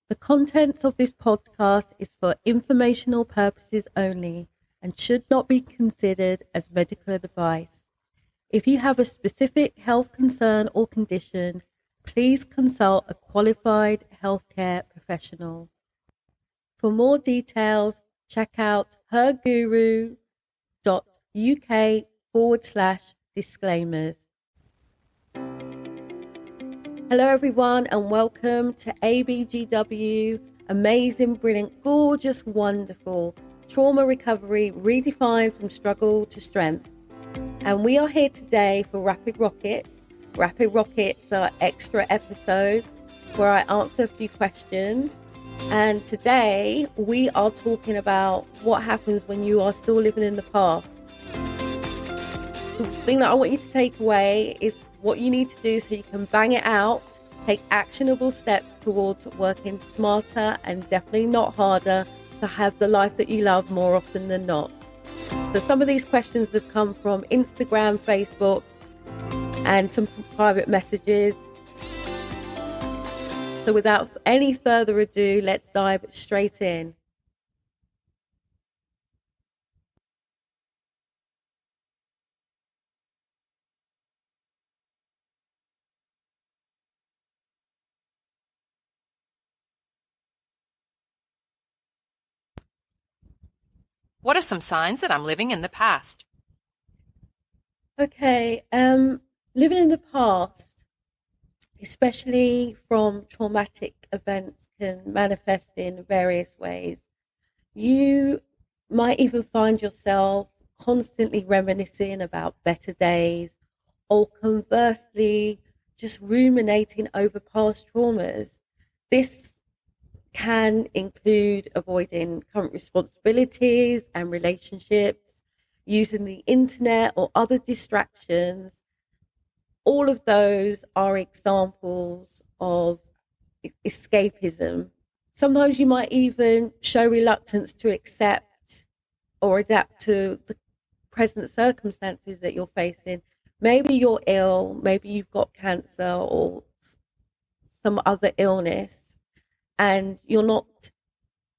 The contents of this podcast is for informational purposes only and should not be considered as medical advice. If you have a specific health concern or condition, please consult a qualified healthcare professional. For more details, check out herguru.uk/disclaimers. Hello everyone and welcome to ABGW, amazing, brilliant, gorgeous, wonderful, trauma recovery redefined from struggle to strength. And we are here today for Rapid Rockets. Rapid Rockets are extra episodes where I answer a few questions. And today we are talking about what happens when you are still living in the past. The thing that I want you to take away is what you need to do so you can bang it out, take actionable steps towards working smarter and definitely not harder to have the life that you love more often than not. So some of these questions have come from Instagram, Facebook, and some private messages. So without any further ado, let's dive straight in. What are some signs that I'm living in the past? Okay, living in the past, especially from traumatic events, can manifest in various ways. You might even find yourself constantly reminiscing about better days, or conversely, just ruminating over past traumas. This can include avoiding current responsibilities and relationships, using the internet or other distractions. All of those are examples of escapism. Sometimes you might even show reluctance to accept or adapt to the present circumstances that you're facing. Maybe you're ill, maybe you've got cancer or some other illness, and you're not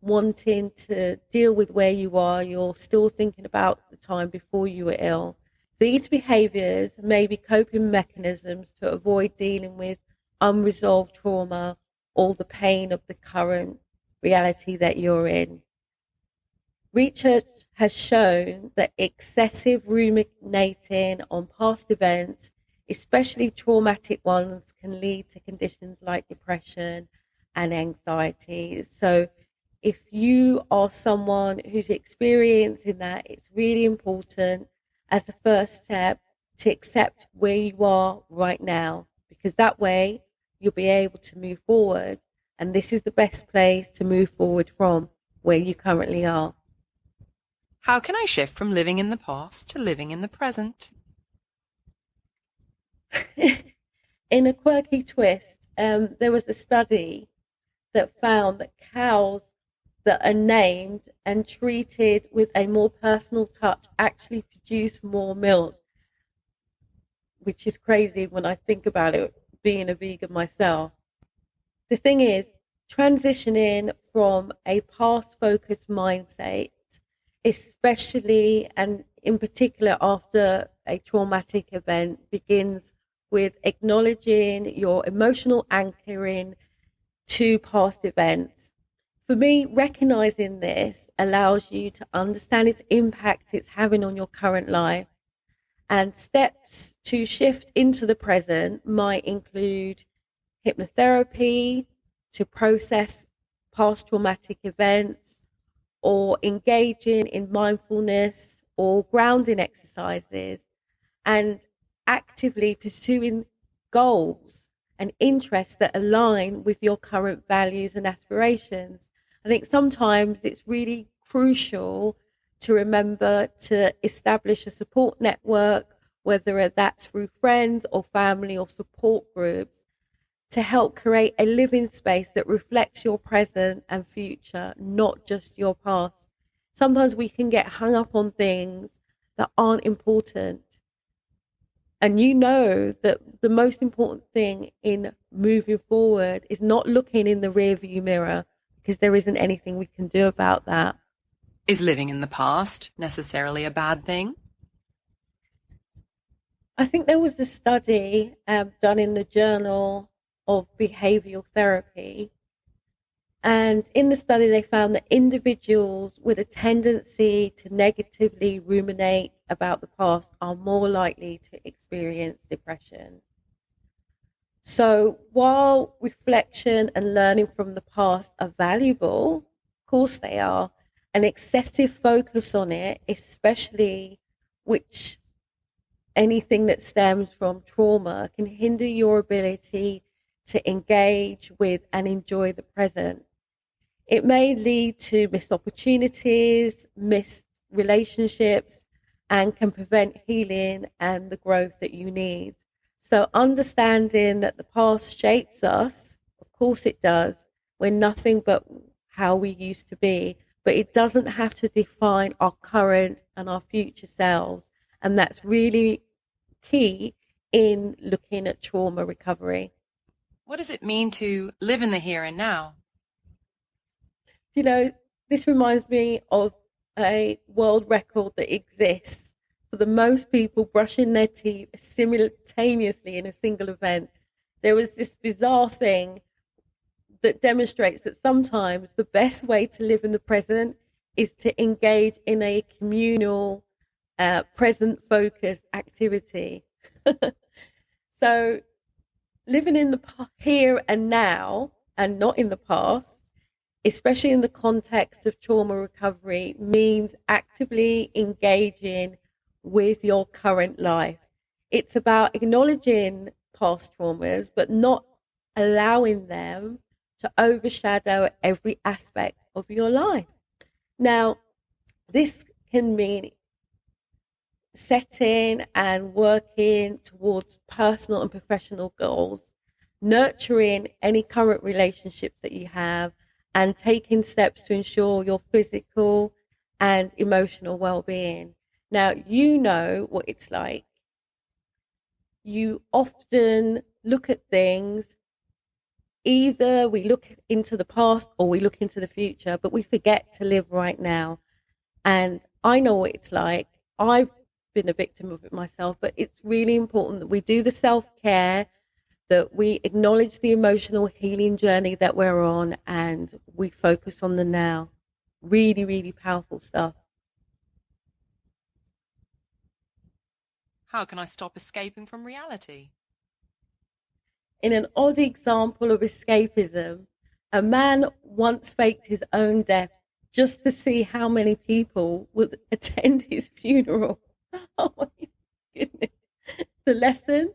wanting to deal with where you are. You're still thinking about the time before you were ill. These behaviors may be coping mechanisms to avoid dealing with unresolved trauma or the pain of the current reality that you're in. Research has shown that excessive ruminating on past events, especially traumatic ones, can lead to conditions like depression and anxiety. So if you are someone who's experiencing that, it's really important as the first step to accept where you are right now, because that way you'll be able to move forward. And this is the best place to move forward from where you currently are. How can I shift from living in the past to living in the present? In a quirky twist, there was a study that found that cows that are named and treated with a more personal touch actually produce more milk, which is crazy when I think about it, being a vegan myself. The thing is, transitioning from a past-focused mindset, especially and in particular after a traumatic event, begins with acknowledging your emotional anchoring to past events. For me, recognizing this allows you to understand its impact it's having on your current life. And steps to shift into the present might include hypnotherapy to process past traumatic events, or engaging in mindfulness or grounding exercises, and actively pursuing goals and interests that align with your current values and aspirations. I think sometimes it's really crucial to remember to establish a support network, whether that's through friends or family or support groups, to help create a living space that reflects your present and future, not just your past. Sometimes we can get hung up on things that aren't important. And you know that the most important thing in moving forward is not looking in the rearview mirror, because there isn't anything we can do about that. Is living in the past necessarily a bad thing? I think there was a study done in the Journal of Behavioral Therapy. And in the study, they found that individuals with a tendency to negatively ruminate about the past are more likely to experience depression. So while reflection and learning from the past are valuable, of course they are, an excessive focus on it, especially which anything that stems from trauma, can hinder your ability to engage with and enjoy the present. It may lead to missed opportunities, missed relationships, and can prevent healing and the growth that you need. So understanding that the past shapes us, of course it does. We're nothing but how we used to be, but it doesn't have to define our current and our future selves. And that's really key in looking at trauma recovery. What does it mean to live in the here and now? You know, this reminds me of a world record that exists for the most people brushing their teeth simultaneously in a single event. There was this bizarre thing that demonstrates that sometimes the best way to live in the present is to engage in a communal, present focused activity. So, living in the here and now and not in the past, especially in the context of trauma recovery, means actively engaging with your current life. It's about acknowledging past traumas, but not allowing them to overshadow every aspect of your life. Now, this can mean setting and working towards personal and professional goals, nurturing any current relationships that you have, and taking steps to ensure your physical and emotional well-being. Now, you know what it's like. You often look at things, either we look into the past or we look into the future, but we forget to live right now. And I know what it's like. I've been a victim of it myself, but it's really important that we do the self-care, that we acknowledge the emotional healing journey that we're on, and we focus on the now. Really, really powerful stuff. How can I stop escaping from reality? In an odd example of escapism, a man once faked his own death just to see how many people would attend his funeral. Oh my goodness. The lesson: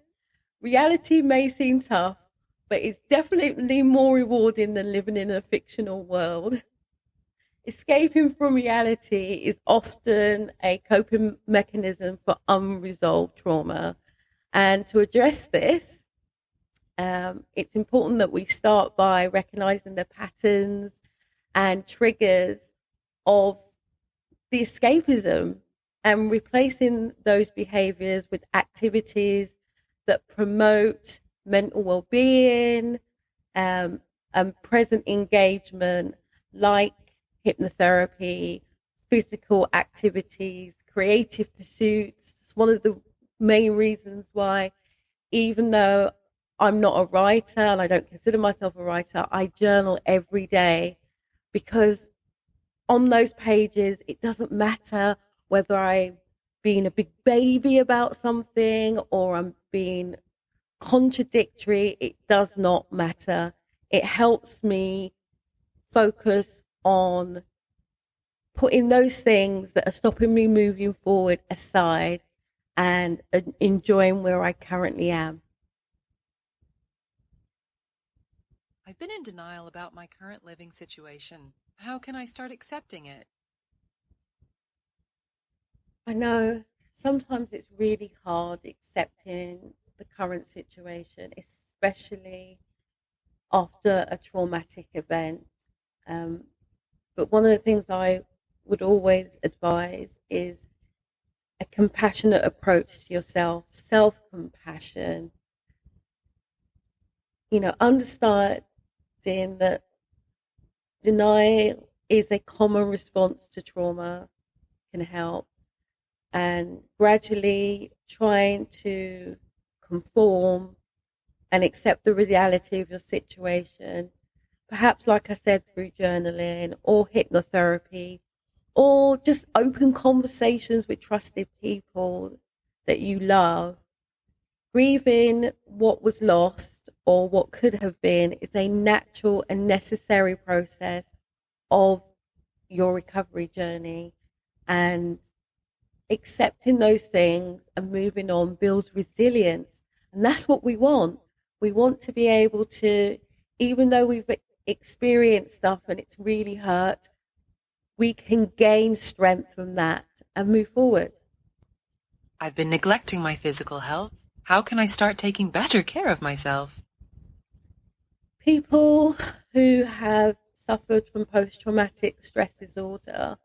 reality may seem tough, but it's definitely more rewarding than living in a fictional world. Escaping from reality is often a coping mechanism for unresolved trauma. And to address this, it's important that we start by recognizing the patterns and triggers of the escapism and replacing those behaviors with activities that promote mental well-being, and present engagement, like hypnotherapy, physical activities, creative pursuits. It's one of the main reasons why, even though I'm not a writer and I don't consider myself a writer, I journal every day, because on those pages, it doesn't matter whether I'm being a big baby about something or I'm being contradictory. It does not matter. It helps me focus on putting those things that are stopping me moving forward aside and enjoying where I currently am. I've been in denial about my current living situation. How can I start accepting it? I know sometimes it's really hard accepting the current situation, especially after a traumatic event. Um, but one of the things I would always advise is a compassionate approach to yourself, self-compassion, understanding that denial is a common response to trauma can help, and gradually trying to conform and accept the reality of your situation. Perhaps, like I said, through journaling or hypnotherapy, or just open conversations with trusted people that you love. Grieving what was lost or what could have been is a natural and necessary process of your recovery journey. And accepting those things and moving on builds resilience. And that's what we want. We want to be able to, even though we've experienced stuff and it's really hurt, we can gain strength from that and move forward. I've been neglecting my physical health. How can I start taking better care of myself? People who have suffered from post-traumatic stress disorder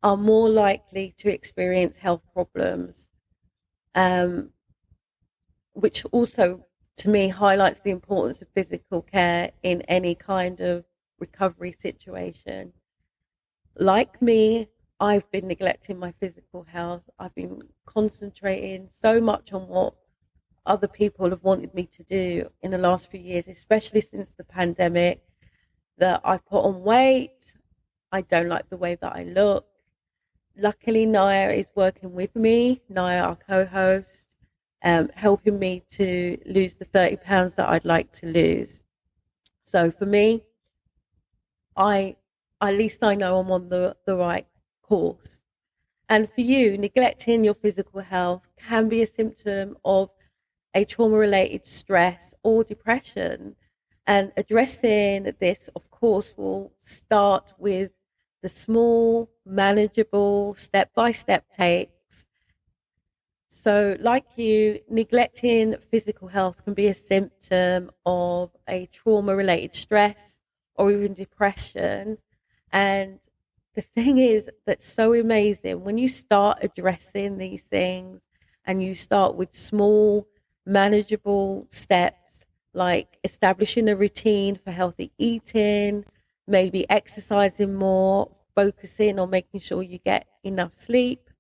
are more likely to experience health problems, which also, to me, highlights the importance of physical care in any kind of recovery situation. Like me, I've been neglecting my physical health. I've been concentrating so much on what other people have wanted me to do in the last few years, especially since the pandemic, that I've put on weight. I don't like the way that I look. Luckily, Naya is working with me, Naya, our co-host, helping me to lose the 30 pounds that I'd like to lose. So for me, at least I know I'm on the right course. And for you, neglecting your physical health can be a symptom of a trauma-related stress or depression. And addressing this, of course, will start with the small, manageable, step-by-step takes. So like you, neglecting physical health can be a symptom of a trauma-related stress or even depression. And the thing is that's so amazing when you start addressing these things and you start with small, manageable steps like establishing a routine for healthy eating, maybe exercising more, focusing on making sure you get enough sleep,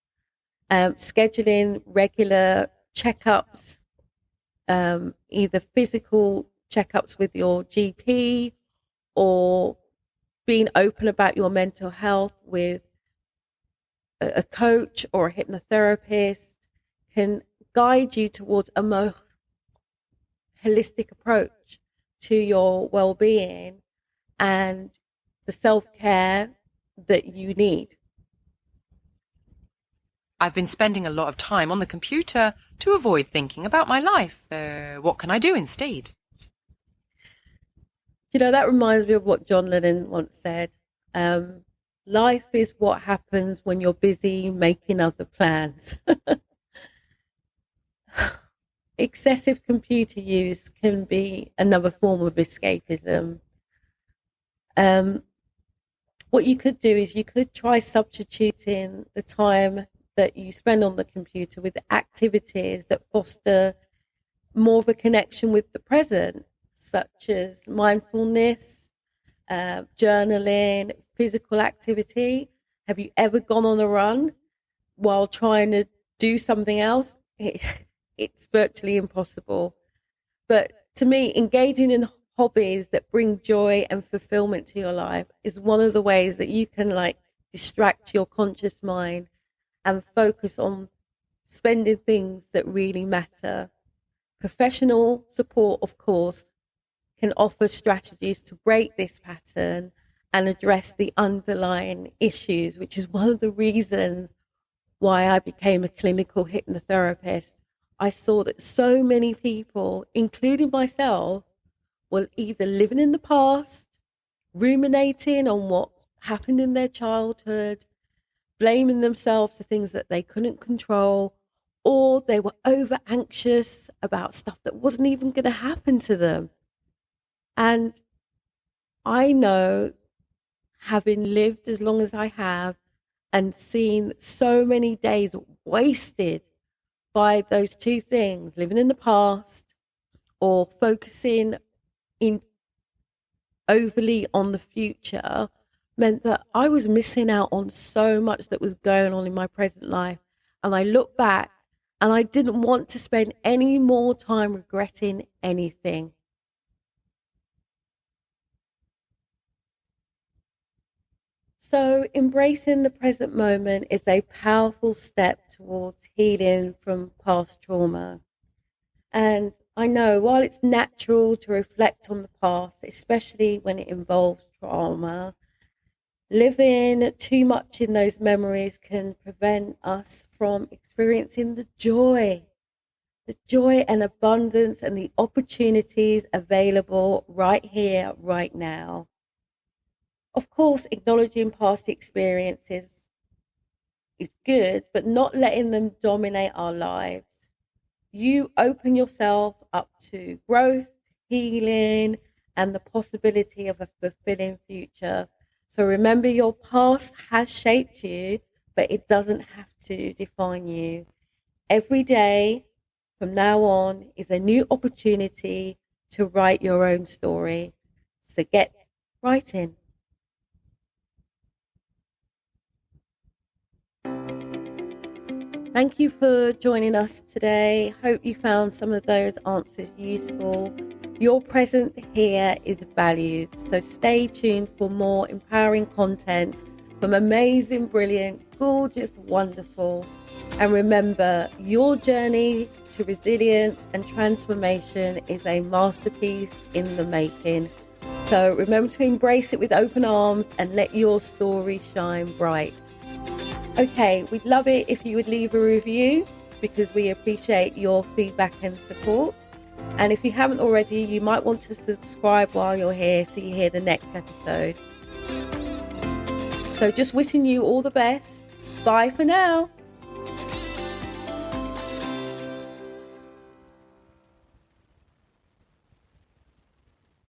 scheduling regular checkups, either physical checkups with your GP or being open about your mental health with a coach or a hypnotherapist can guide you towards a more holistic approach to your well-being and the self-care that you need. I've been spending a lot of time on the computer to avoid thinking about my life. What can I do instead? That reminds me of what John Lennon once said. Life is what happens when you're busy making other plans. Excessive computer use can be another form of escapism. What you could do is you could try substituting the time that you spend on the computer with activities that foster more of a connection with the present, such as mindfulness, journaling, physical activity. Have you ever gone on a run while trying to do something else? It's virtually impossible. But to me, engaging in hobbies that bring joy and fulfillment to your life is one of the ways that you can distract your conscious mind and focus on spending things that really matter. Professional support, of course, can offer strategies to break this pattern and address the underlying issues, which is one of the reasons why I became a clinical hypnotherapist. I saw that so many people, including myself, were either living in the past, ruminating on what happened in their childhood, blaming themselves for things that they couldn't control, or they were over anxious about stuff that wasn't even going to happen to them. And I know, having lived as long as I have and seen so many days wasted by those two things, living in the past or focusing in overly on the future, meant that I was missing out on so much that was going on in my present life. And I look back and I didn't want to spend any more time regretting anything. So, embracing the present moment is a powerful step towards healing from past trauma. And I know while it's natural to reflect on the past, especially when it involves trauma, living too much in those memories can prevent us from experiencing the joy and abundance and the opportunities available right here, right now. Of course, acknowledging past experiences is good, but not letting them dominate our lives. You open yourself up to growth, healing, and the possibility of a fulfilling future. So remember, your past has shaped you, but it doesn't have to define you. Every day from now on is a new opportunity to write your own story. So get writing. Thank you for joining us today. Hope you found some of those answers useful. Your presence here is valued, so stay tuned for more empowering content from amazing, brilliant, gorgeous, wonderful. And remember, your journey to resilience and transformation is a masterpiece in the making. So remember to embrace it with open arms and let your story shine bright. Okay, we'd love it if you would leave a review because we appreciate your feedback and support. And if you haven't already, you might want to subscribe while you're here so you hear the next episode. So just wishing you all the best. Bye for now.